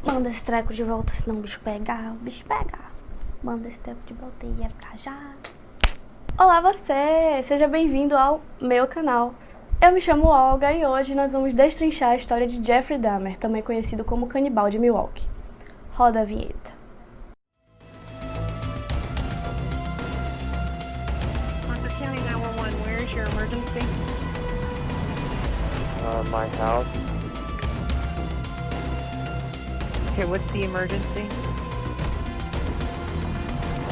Manda esse treco de volta, senão o bicho pega. O bicho pega. Manda esse treco de volta e é pra já. Olá você! Seja bem-vindo ao meu canal. Eu me chamo Olga e hoje nós vamos destrinchar a história de Jeffrey Dahmer, também conhecido como Canibal de Milwaukee. Roda a vinheta. Hunter County 911, where is your emergency? My house. Okay, what's the emergency?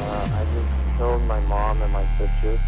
I just killed my mom and my sister.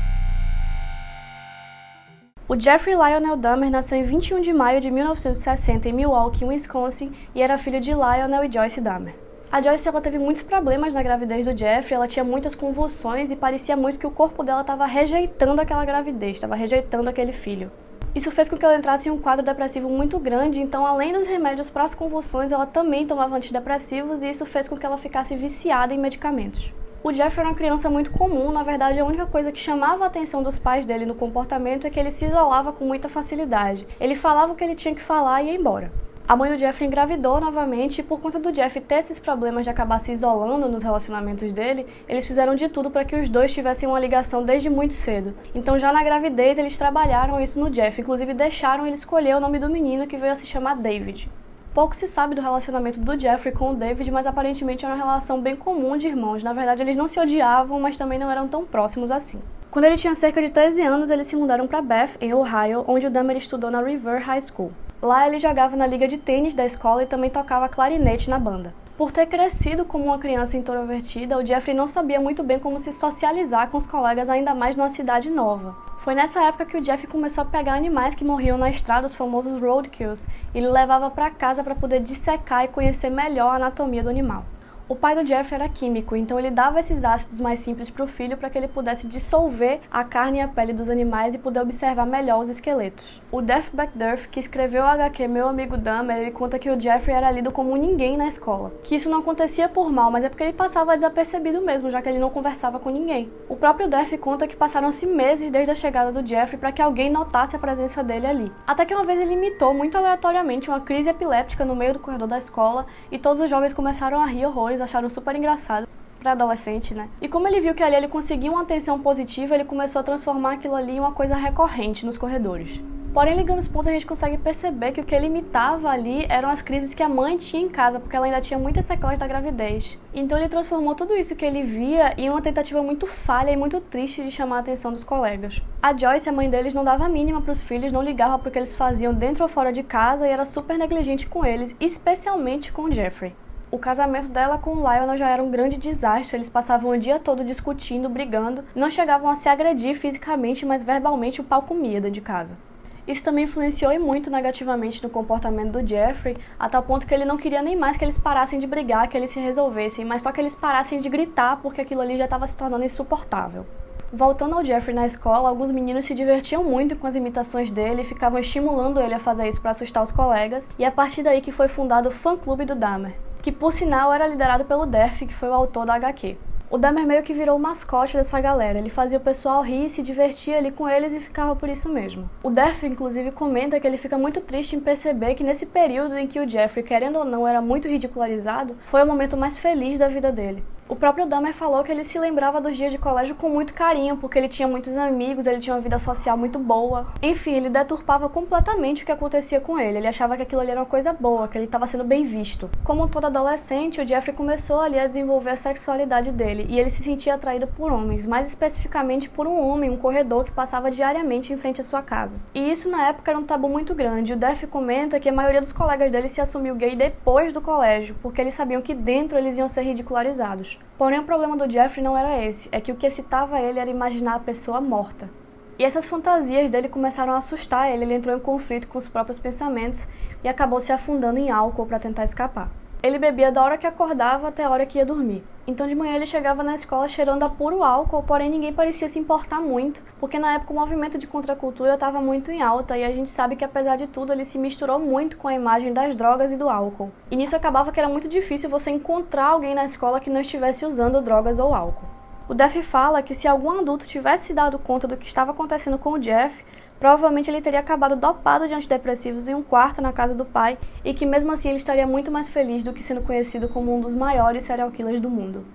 O Jeffrey Lionel Dahmer nasceu em 21 de maio de 1960 em Milwaukee, Wisconsin, e era filho de Lionel e Joyce Dahmer. A Joyce ela teve muitos problemas na gravidez do Jeffrey, ela tinha muitas convulsões e parecia muito que o corpo dela estava rejeitando aquela gravidez, estava rejeitando aquele filho. Isso fez com que ela entrasse em um quadro depressivo muito grande, então além dos remédios para as convulsões, ela também tomava antidepressivos e isso fez com que ela ficasse viciada em medicamentos. O Jeffrey era uma criança muito comum, na verdade a única coisa que chamava a atenção dos pais dele no comportamento é que ele se isolava com muita facilidade. Ele falava o que ele tinha que falar e ia embora. A mãe do Jeffrey engravidou novamente e por conta do Jeff ter esses problemas de acabar se isolando nos relacionamentos dele, eles fizeram de tudo para que os dois tivessem uma ligação desde muito cedo. Então já na gravidez eles trabalharam isso no Jeff, inclusive deixaram ele escolher o nome do menino que veio a se chamar David. Pouco se sabe do relacionamento do Jeffrey com o David, mas aparentemente era uma relação bem comum de irmãos. Na verdade eles não se odiavam, mas também não eram tão próximos assim. Quando ele tinha cerca de 13 anos, eles se mudaram para Bath, em Ohio, onde o Dahmer estudou na River High School. Lá ele jogava na liga de tênis da escola e também tocava clarinete na banda. Por ter crescido como uma criança introvertida, o Jeffrey não sabia muito bem como se socializar com os colegas, ainda mais numa cidade nova. Foi nessa época que o Jeff começou a pegar animais que morriam na estrada, os famosos roadkills, e ele levava para casa para poder dissecar e conhecer melhor a anatomia do animal. O pai do Jeff era químico, então ele dava esses ácidos mais simples para o filho para que ele pudesse dissolver a carne e a pele dos animais e poder observar melhor os esqueletos. O Def Backderf, que escreveu o HQ Meu Amigo Dahmer, ele conta que o Jeffrey era lido como um ninguém na escola. Que isso não acontecia por mal, mas é porque ele passava desapercebido mesmo, já que ele não conversava com ninguém. O próprio Def conta que passaram-se meses desde a chegada do Jeffrey para que alguém notasse a presença dele ali. Até que uma vez ele imitou muito aleatoriamente uma crise epiléptica no meio do corredor da escola e todos os jovens começaram a rir horrores, acharam super engraçado para adolescente, né? E como ele viu que ali ele conseguia uma atenção positiva, ele começou a transformar aquilo ali em uma coisa recorrente nos corredores. Porém, ligando os pontos, a gente consegue perceber que o que ele imitava ali eram as crises que a mãe tinha em casa, porque ela ainda tinha muitas sequelas da gravidez. Então ele transformou tudo isso que ele via em uma tentativa muito falha e muito triste de chamar a atenção dos colegas. A Joyce, a mãe deles, não dava a mínima para os filhos, não ligava para o que eles faziam dentro ou fora de casa e era super negligente com eles, especialmente com o Jeffrey. O casamento dela com o Lionel já era um grande desastre, eles passavam o dia todo discutindo, brigando, não chegavam a se agredir fisicamente, mas verbalmente o pau comia dentro de casa. Isso também influenciou e muito negativamente no comportamento do Jeffrey, a tal ponto que ele não queria nem mais que eles parassem de brigar, que eles se resolvessem, mas só que eles parassem de gritar porque aquilo ali já estava se tornando insuportável. Voltando ao Jeffrey na escola, alguns meninos se divertiam muito com as imitações dele e ficavam estimulando ele a fazer isso para assustar os colegas, e é a partir daí que foi fundado o fã-clube do Dahmer, que por sinal era liderado pelo Def, que foi o autor da HQ. O Dahmer meio que virou o mascote dessa galera, ele fazia o pessoal rir, se divertia ali com eles e ficava por isso mesmo. O Def, inclusive, comenta que ele fica muito triste em perceber que nesse período em que o Jeffrey, querendo ou não, era muito ridicularizado, foi o momento mais feliz da vida dele. O próprio Dahmer falou que ele se lembrava dos dias de colégio com muito carinho, porque ele tinha muitos amigos, ele tinha uma vida social muito boa. Enfim, ele deturpava completamente o que acontecia com ele. Ele achava que aquilo ali era uma coisa boa, que ele estava sendo bem visto. Como todo adolescente, o Jeffrey começou ali a desenvolver a sexualidade dele, e ele se sentia atraído por homens, mais especificamente por um homem, um corredor que passava diariamente em frente à sua casa. E isso na época era um tabu muito grande. O Def comenta que a maioria dos colegas dele se assumiu gay depois do colégio, porque eles sabiam que dentro eles iam ser ridicularizados. Porém, o problema do Jeffrey não era esse, é que o que excitava ele era imaginar a pessoa morta. E essas fantasias dele começaram a assustar ele entrou em conflito com os próprios pensamentos e acabou se afundando em álcool para tentar escapar. Ele bebia da hora que acordava até a hora que ia dormir. Então de manhã ele chegava na escola cheirando a puro álcool, porém ninguém parecia se importar muito, porque na época o movimento de contracultura estava muito em alta e a gente sabe que apesar de tudo ele se misturou muito com a imagem das drogas e do álcool. E nisso acabava que era muito difícil você encontrar alguém na escola que não estivesse usando drogas ou álcool. O Def fala que se algum adulto tivesse se dado conta do que estava acontecendo com o Jeff, Provavelmente ele teria acabado dopado de antidepressivos em um quarto na casa do pai e que mesmo assim ele estaria muito mais feliz do que sendo conhecido como um dos maiores serial killers do mundo.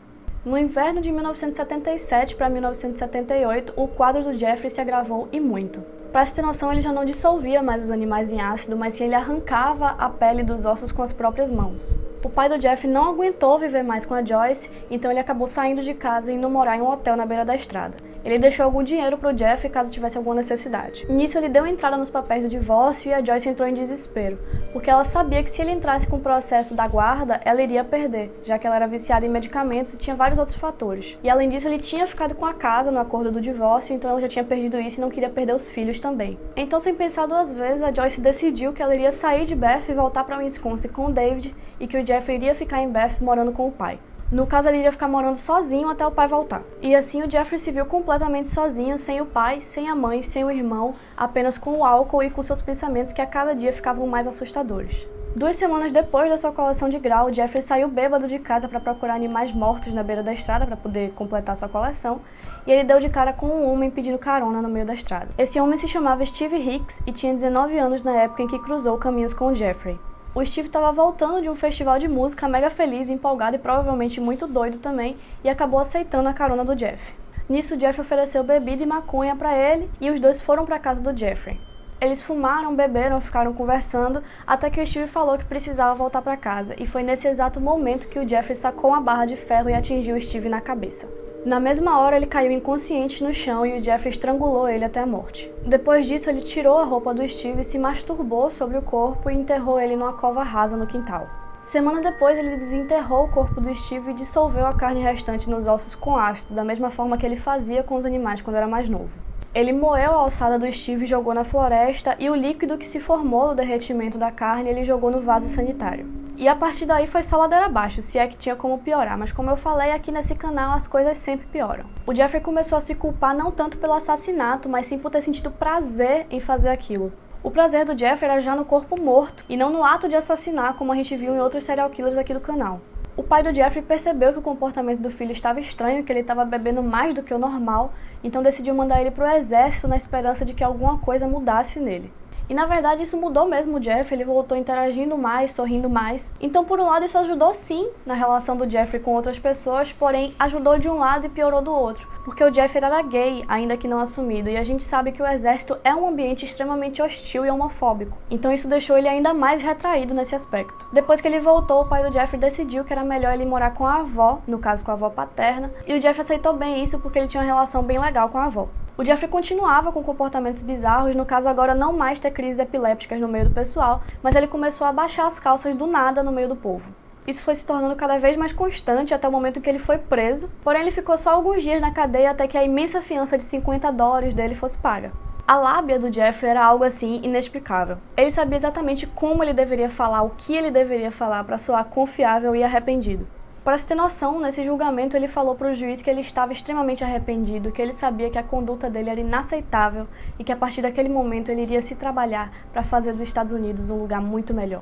No inverno de 1977 para 1978, o quadro do Jeffrey se agravou e muito. Para se ter noção, ele já não dissolvia mais os animais em ácido, mas sim ele arrancava a pele dos ossos com as próprias mãos. O pai do Jeff não aguentou viver mais com a Joyce, então ele acabou saindo de casa e indo morar em um hotel na beira da estrada. Ele deixou algum dinheiro pro Jeff caso tivesse alguma necessidade. Nisso ele deu entrada nos papéis do divórcio e a Joyce entrou em desespero, porque ela sabia que se ele entrasse com o processo da guarda, ela iria perder, já que ela era viciada em medicamentos e tinha vários outros fatores. E além disso, ele tinha ficado com a casa no acordo do divórcio, então ela já tinha perdido isso e não queria perder os filhos também. Então, sem pensar duas vezes, a Joyce decidiu que ela iria sair de Beth e voltar para Wisconsin com o David e que o Jeffrey iria ficar em Beth morando com o pai. No caso, ele iria ficar morando sozinho até o pai voltar. E assim o Jeffrey se viu completamente sozinho, sem o pai, sem a mãe, sem o irmão, apenas com o álcool e com seus pensamentos que a cada dia ficavam mais assustadores. 2 semanas depois da sua coleção de grau, o Jeffrey saiu bêbado de casa para procurar animais mortos na beira da estrada para poder completar sua coleção, e ele deu de cara com um homem pedindo carona no meio da estrada. Esse homem se chamava Steve Hicks e tinha 19 anos na época em que cruzou caminhos com o Jeffrey. O Steve estava voltando de um festival de música mega feliz, empolgado e provavelmente muito doido também, e acabou aceitando a carona do Jeff. Nisso, o Jeff ofereceu bebida e maconha para ele e os dois foram para a casa do Jeffrey. Eles fumaram, beberam, ficaram conversando, até que o Steve falou que precisava voltar para casa, e foi nesse exato momento que o Jeffrey sacou uma barra de ferro e atingiu o Steve na cabeça. Na mesma hora, ele caiu inconsciente no chão e o Jeffrey estrangulou ele até a morte. Depois disso, ele tirou a roupa do Steve, se masturbou sobre o corpo e enterrou ele numa cova rasa no quintal. Semana depois, ele desenterrou o corpo do Steve e dissolveu a carne restante nos ossos com ácido, da mesma forma que ele fazia com os animais quando era mais novo. Ele moeu a ossada do Steve e jogou na floresta, e o líquido que se formou do derretimento da carne ele jogou no vaso sanitário. E a partir daí foi só ladeira abaixo, se é que tinha como piorar, mas como eu falei, aqui nesse canal as coisas sempre pioram. O Jeffrey começou a se culpar não tanto pelo assassinato, mas sim por ter sentido prazer em fazer aquilo. O prazer do Jeffrey era já no corpo morto, e não no ato de assassinar, como a gente viu em outros serial killers aqui do canal. O pai do Jeffrey percebeu que o comportamento do filho estava estranho, que ele estava bebendo mais do que o normal, então decidiu mandar ele para o exército na esperança de que alguma coisa mudasse nele. E na verdade isso mudou mesmo o Jeffrey, ele voltou interagindo mais, sorrindo mais. Então por um lado isso ajudou sim na relação do Jeffrey com outras pessoas, porém ajudou de um lado e piorou do outro. Porque o Jeffrey era gay, ainda que não assumido, e a gente sabe que o exército é um ambiente extremamente hostil e homofóbico. Então isso deixou ele ainda mais retraído nesse aspecto. Depois que ele voltou, o pai do Jeffrey decidiu que era melhor ele morar com a avó, no caso com a avó paterna, e o Jeffrey aceitou bem isso porque ele tinha uma relação bem legal com a avó. O Jeffrey continuava com comportamentos bizarros, no caso agora não mais ter crises epilépticas no meio do pessoal, mas ele começou a baixar as calças do nada no meio do povo. Isso foi se tornando cada vez mais constante até o momento em que ele foi preso, porém ele ficou só alguns dias na cadeia até que a imensa fiança de $50 dele fosse paga. A lábia do Jeffrey era algo assim inexplicável. Ele sabia exatamente como ele deveria falar, o que ele deveria falar para soar confiável e arrependido. Para se ter noção, nesse julgamento ele falou para o juiz que ele estava extremamente arrependido, que ele sabia que a conduta dele era inaceitável e que a partir daquele momento ele iria se trabalhar para fazer dos Estados Unidos um lugar muito melhor.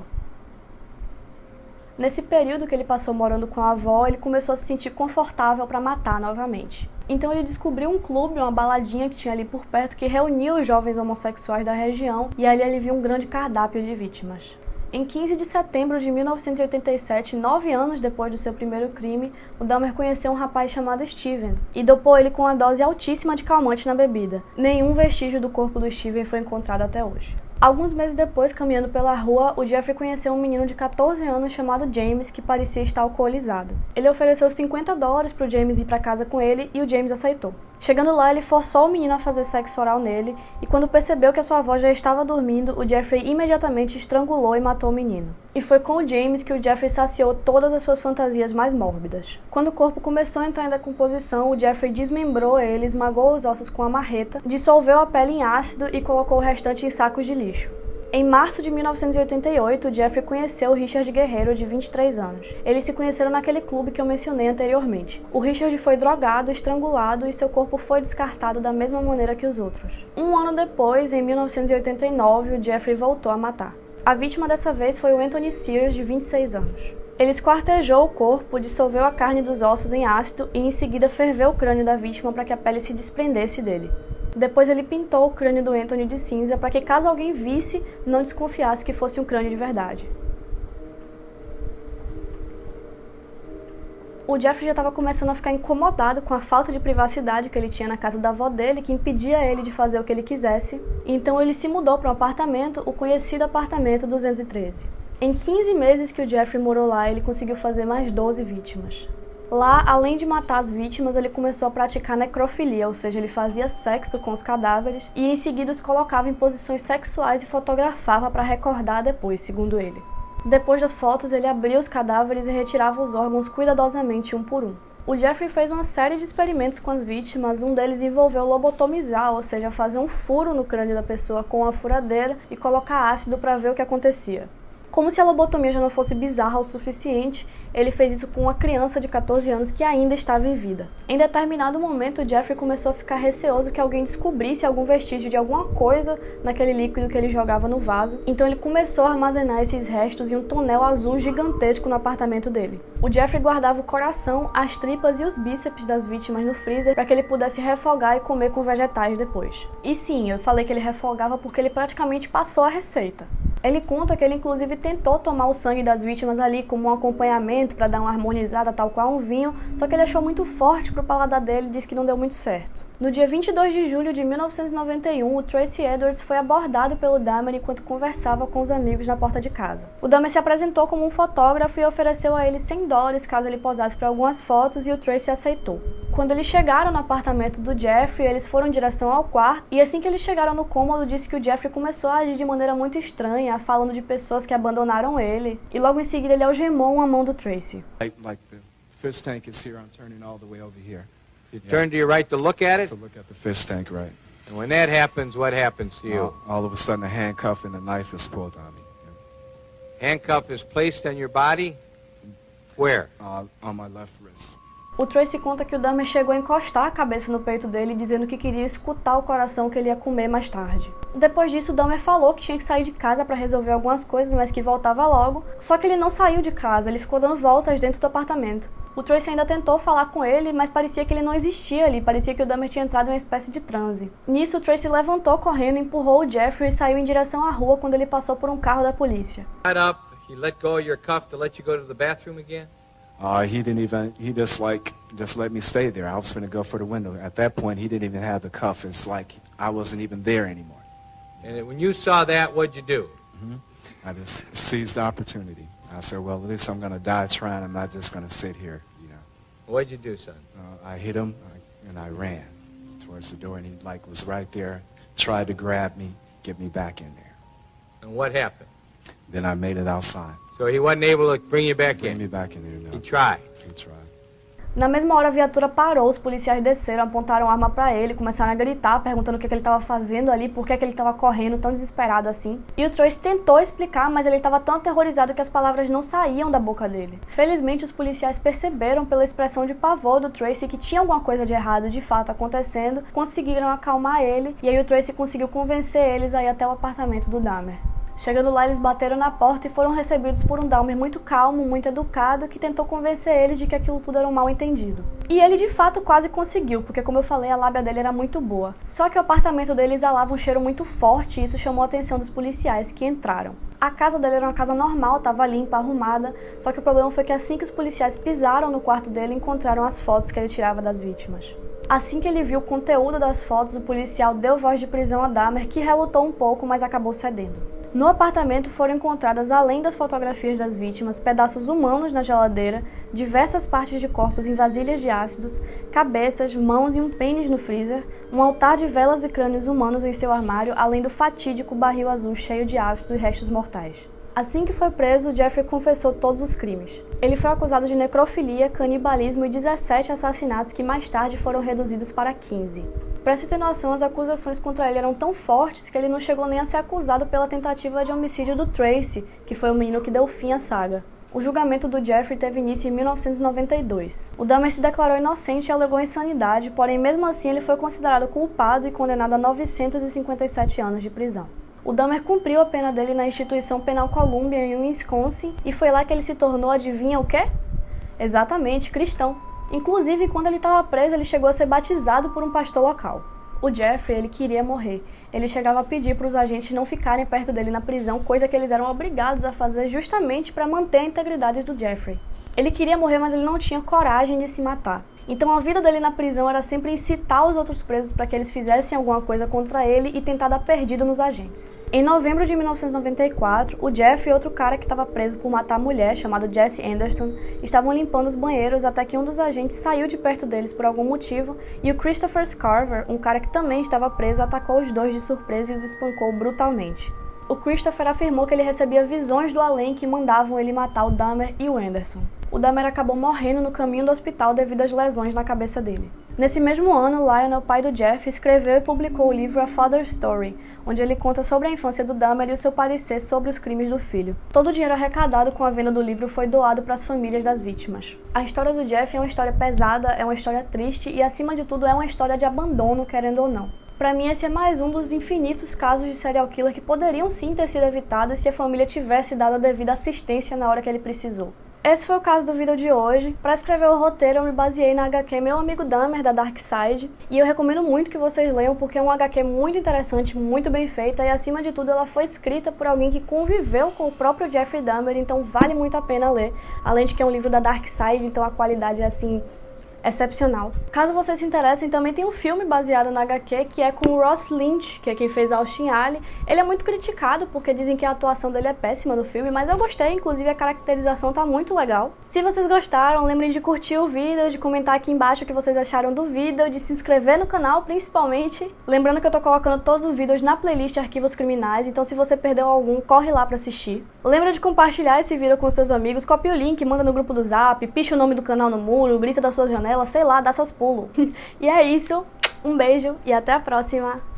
Nesse período que ele passou morando com a avó, ele começou a se sentir confortável para matar novamente. Então ele descobriu um clube, uma baladinha que tinha ali por perto, que reunia os jovens homossexuais da região, e ali ele viu um grande cardápio de vítimas. Em 15 de setembro de 1987, 9 anos depois do seu primeiro crime, o Dahmer conheceu um rapaz chamado Steven e dopou ele com uma dose altíssima de calmante na bebida. Nenhum vestígio do corpo do Steven foi encontrado até hoje. Alguns meses depois, caminhando pela rua, o Jeffrey conheceu um menino de 14 anos chamado James, que parecia estar alcoolizado. Ele ofereceu $50 para o James ir para casa com ele e o James aceitou. Chegando lá, ele forçou o menino a fazer sexo oral nele e quando percebeu que a sua avó já estava dormindo, o Jeffrey imediatamente estrangulou e matou o menino. E foi com o James que o Jeffrey saciou todas as suas fantasias mais mórbidas. Quando o corpo começou a entrar em decomposição, o Jeffrey desmembrou ele, esmagou os ossos com a marreta, dissolveu a pele em ácido e colocou o restante em sacos de lixo. Em março de 1988, Jeffrey conheceu o Richard Guerreiro, de 23 anos. Eles se conheceram naquele clube que eu mencionei anteriormente. O Richard foi drogado, estrangulado e seu corpo foi descartado da mesma maneira que os outros. Um ano depois, em 1989, o Jeffrey voltou a matar. A vítima dessa vez foi o Anthony Sears, de 26 anos. Ele esquartejou o corpo, dissolveu a carne dos ossos em ácido e em seguida ferveu o crânio da vítima para que a pele se desprendesse dele. Depois ele pintou o crânio do Anthony de cinza para que, caso alguém visse, não desconfiasse que fosse um crânio de verdade. O Jeffrey já estava começando a ficar incomodado com a falta de privacidade que ele tinha na casa da avó dele, que impedia ele de fazer o que ele quisesse. Então ele se mudou para um apartamento, o conhecido apartamento 213. Em 15 meses que o Jeffrey morou lá, ele conseguiu fazer mais 12 vítimas. Lá, além de matar as vítimas, ele começou a praticar necrofilia, ou seja, ele fazia sexo com os cadáveres e em seguida os colocava em posições sexuais e fotografava para recordar depois, segundo ele. Depois das fotos, ele abria os cadáveres e retirava os órgãos cuidadosamente um por um. O Jeffrey fez uma série de experimentos com as vítimas, um deles envolveu lobotomizar, ou seja, fazer um furo no crânio da pessoa com uma furadeira e colocar ácido para ver o que acontecia. Como se a lobotomia já não fosse bizarra o suficiente, ele fez isso com uma criança de 14 anos que ainda estava em vida. Em determinado momento, o Jeffrey começou a ficar receoso que alguém descobrisse algum vestígio de alguma coisa naquele líquido que ele jogava no vaso, então ele começou a armazenar esses restos em um tonel azul gigantesco no apartamento dele. O Jeffrey guardava o coração, as tripas e os bíceps das vítimas no freezer para que ele pudesse refogar e comer com vegetais depois. E sim, eu falei que ele refogava porque ele praticamente passou a receita. Ele conta que ele inclusive tentou tomar o sangue das vítimas ali como um acompanhamento para dar uma harmonizada tal qual um vinho, só que ele achou muito forte pro paladar dele e disse que não deu muito certo. No dia 22 de julho de 1991, o Tracy Edwards foi abordado pelo Dahmer enquanto conversava com os amigos na porta de casa. O Dahmer se apresentou como um fotógrafo e ofereceu a ele $100 caso ele posasse para algumas fotos e o Tracy aceitou. Quando eles chegaram no apartamento do Jeffrey, eles foram em direção ao quarto e assim que eles chegaram no cômodo, disse que o Jeffrey começou a agir de maneira muito estranha, falando de pessoas que abandonaram ele, e logo em seguida ele algemou uma mão do Tracy. Like the fish tank is here, I'm turning all the way over here. You turn to your right to look at it, To look at the fish tank, right? and when that happens, what happens to you? All of a sudden, a handcuff and a knife is pulled on me. Handcuff is placed on your body? Where? On my left wrist. O Tracy conta que o Dahmer chegou a encostar a cabeça no peito dele, dizendo que queria escutar o coração que ele ia comer mais tarde. Depois disso, o Dahmer falou que tinha que sair de casa para resolver algumas coisas, mas que voltava logo. Só que ele não saiu de casa, ele ficou dando voltas dentro do apartamento. O Tracy ainda tentou falar com ele, mas parecia que ele não existia ali, parecia que o Dahmer tinha entrado em uma espécie de transe. Nisso, o Tracy levantou correndo, empurrou o Jeffrey e saiu em direção à rua quando ele passou por um carro da polícia. Got up, he let go of your cuff to let you go to the bathroom again? He just let me stay there. I was going to go for the window. At that point, he didn't even have the cuff. It's like I wasn't even there anymore. And when you saw that, what'd you do? I just seized the opportunity. I said, well, at least I'm going to die trying. I'm not just going to sit here, you know. What'd you do, son? I hit him, and I ran towards the door, and he was right there, tried to grab me, get me back in there. And what happened? Then I made it outside. So he wasn't able to bring you back Bring me in? back in there. He No. tried. He tried. Na mesma hora, a viatura parou, os policiais desceram, apontaram a arma pra ele, começaram a gritar, perguntando o que ele estava fazendo ali, por que ele estava correndo tão desesperado assim. E o Tracy tentou explicar, mas ele estava tão aterrorizado que as palavras não saíam da boca dele. Felizmente, os policiais perceberam pela expressão de pavor do Tracy que tinha alguma coisa de errado de fato acontecendo, conseguiram acalmar ele, e aí o Tracy conseguiu convencer eles a ir até o apartamento do Dahmer. Chegando lá, eles bateram na porta e foram recebidos por um Dahmer muito calmo, muito educado, que tentou convencer eles de que aquilo tudo era um mal-entendido. E ele de fato quase conseguiu, porque como eu falei, a lábia dele era muito boa. Só que o apartamento dele exalava um cheiro muito forte e isso chamou a atenção dos policiais, que entraram. A casa dele era uma casa normal, estava limpa, arrumada, só que o problema foi que assim que os policiais pisaram no quarto dele, encontraram as fotos que ele tirava das vítimas. Assim que ele viu o conteúdo das fotos, o policial deu voz de prisão a Dahmer, que relutou um pouco, mas acabou cedendo. No apartamento foram encontradas, além das fotografias das vítimas, pedaços humanos na geladeira, diversas partes de corpos em vasilhas de ácidos, cabeças, mãos e um pênis no freezer, um altar de velas e crânios humanos em seu armário, além do fatídico barril azul cheio de ácido e restos mortais. Assim que foi preso, Jeffrey confessou todos os crimes. Ele foi acusado de necrofilia, canibalismo e 17 assassinatos que mais tarde foram reduzidos para 15. Para se ter noção, as acusações contra ele eram tão fortes que ele não chegou nem a ser acusado pela tentativa de homicídio do Tracy, que foi o menino que deu fim à saga. O julgamento do Jeffrey teve início em 1992. O Dahmer se declarou inocente e alegou insanidade, porém mesmo assim ele foi considerado culpado e condenado a 957 anos de prisão. O Dahmer cumpriu a pena dele na instituição penal Columbia em Wisconsin e foi lá que ele se tornou, adivinha o quê? Exatamente, cristão. Inclusive, quando ele estava preso, ele chegou a ser batizado por um pastor local. O Jeffrey, ele queria morrer. Ele chegava a pedir para os agentes não ficarem perto dele na prisão, coisa que eles eram obrigados a fazer justamente para manter a integridade do Jeffrey. Ele queria morrer, mas ele não tinha coragem de se matar. Então a vida dele na prisão era sempre incitar os outros presos para que eles fizessem alguma coisa contra ele e tentar dar perdido nos agentes. Em novembro de 1994, o Jeff e outro cara que estava preso por matar a mulher, chamado Jesse Anderson, estavam limpando os banheiros até que um dos agentes saiu de perto deles por algum motivo e o Christopher Scarver, um cara que também estava preso, atacou os dois de surpresa e os espancou brutalmente. O Christopher afirmou que ele recebia visões do além que mandavam ele matar o Dahmer e o Anderson. O Dahmer acabou morrendo no caminho do hospital devido às lesões na cabeça dele. Nesse mesmo ano, Lionel, pai do Jeff, escreveu e publicou o livro A Father's Story, onde ele conta sobre a infância do Dahmer e o seu parecer sobre os crimes do filho. Todo o dinheiro arrecadado com a venda do livro foi doado para as famílias das vítimas. A história do Jeff é uma história pesada, é uma história triste e, acima de tudo, é uma história de abandono, querendo ou não. Pra mim, esse é mais um dos infinitos casos de serial killer que poderiam sim ter sido evitados se a família tivesse dado a devida assistência na hora que ele precisou. Esse foi o caso do vídeo de hoje. Para escrever o roteiro, eu me baseei na HQ Meu Amigo Dahmer, da Dark Side, e eu recomendo muito que vocês leiam porque é uma HQ muito interessante, muito bem feita, e acima de tudo ela foi escrita por alguém que conviveu com o próprio Jeffrey Dahmer, então vale muito a pena ler, além de que é um livro da Dark Side, então a qualidade é assim excepcional. Caso vocês se interessem, também tem um filme baseado na HQ que é com o Ross Lynch, que é quem fez Austin Alley. Ele é muito criticado porque dizem que a atuação dele é péssima no filme, mas eu gostei, inclusive a caracterização tá muito legal. Se vocês gostaram, lembrem de curtir o vídeo, de comentar aqui embaixo o que vocês acharam do vídeo, de se inscrever no canal principalmente. Lembrando que eu tô colocando todos os vídeos na playlist Arquivos Criminais, então se você perdeu algum, corre lá pra assistir. Lembra de compartilhar esse vídeo com seus amigos, copia o link, manda no grupo do Zap, picha o nome do canal no muro, grita da sua janela, sei lá, dá seus pulos. E é isso, um beijo e até a próxima!